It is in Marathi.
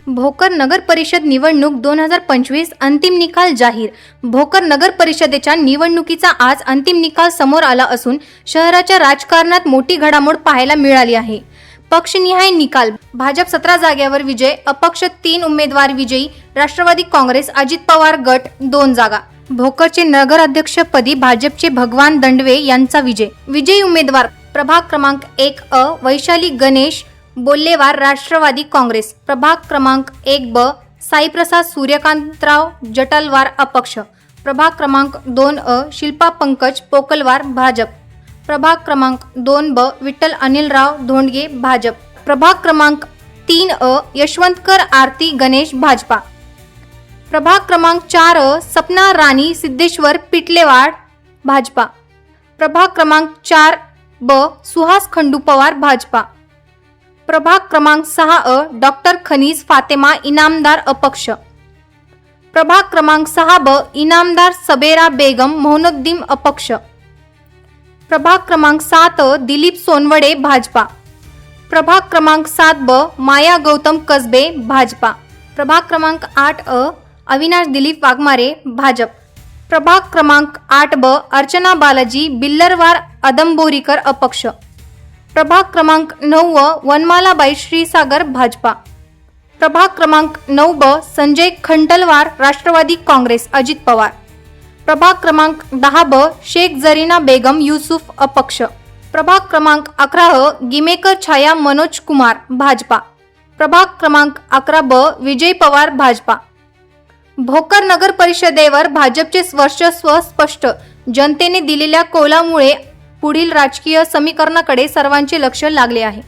भोकर नगर परिषद निवडणूक 2025 अंतिम निकाल जाहीर। भोकर नगर परिषदेच्या निवडणुकीचा आज अंतिम निकाल समोर आला असून शहराच्या राजकारणात मोठी घडामोड पाहायला मिळाली आहे। पक्षनिहाय निकाल: भाजप 17 जागेवर विजय, अपक्ष 3 उमेदवार विजयी, राष्ट्रवादी काँग्रेस अजित पवार गट 2 जागा। भोकरचे नगराध्यक्षपदी भाजपचे भगवान दंडवे यांचा विजय। विजयी उमेदवार: प्रभाग क्रमांक 1 अ वैशाली गणेश बोल्लेवार राष्ट्रवादी काँग्रेस, प्रभाग क्रमांक 1 ब साईप्रसाद सूर्यकांतराव जटलवार अपक्ष, प्रभाग क्रमांक 2 अ शिल्पा पंकज पोकलवार भाजप, प्रभाग क्रमांक 2 ब विठ्ठल अनिलराव धोंडगे भाजप, प्रभाग क्रमांक 3 अ यशवंतकर आरती गणेश भाजपा, प्रभाग क्रमांक 4 अ सपना राणी सिद्धेश्वर पिटलेवाड भाजपा, प्रभाग क्रमांक 4 ब सुहास खंडू पवार भाजपा, प्रभाग क्रमांक 6 अ डॉक्टर खनीज फातेमा इनामदार अपक्ष, प्रभाग क्रमांक 6 ब इनामदार सबेरा बेगम मोहनुद्दीन अपक्ष, प्रभाग क्रमांक 7 अ दिलीप सोनवडे भाजपा, प्रभाग क्रमांक 7 ब माया गौतम कसबे भाजपा, प्रभाग क्रमांक 8 अ अविनाश दिलीप वाघमारे भाजप, प्रभाग क्रमांक 8 ब अर्चना बालाजी बिल्लरवार अदंबोरीकर अपक्ष, प्रभाग क्रमांक 9 वनमालाबाई श्रीसागर भाजपा, प्रभाग क्रमांक 9 ब संजय खंडलवार राष्ट्रवादी काँग्रेस अजित पवार, प्रभाग क्रमांक 10 ब शेख जरीना बेगम युसुफ अपक्ष, प्रभाग क्रमांक 11 गिमेकर छाया मनोज कुमार भाजपा, प्रभाग क्रमांक 11 ब विजय पवार भाजपा। भोकर नगर परिषदेवर भाजपचे वर्चस्व स्पष्ट, जनतेने दिलेल्या कौलामुळे पुढील राजकीय समीकरणाकडे सर्वांचे लक्ष लागले आहे।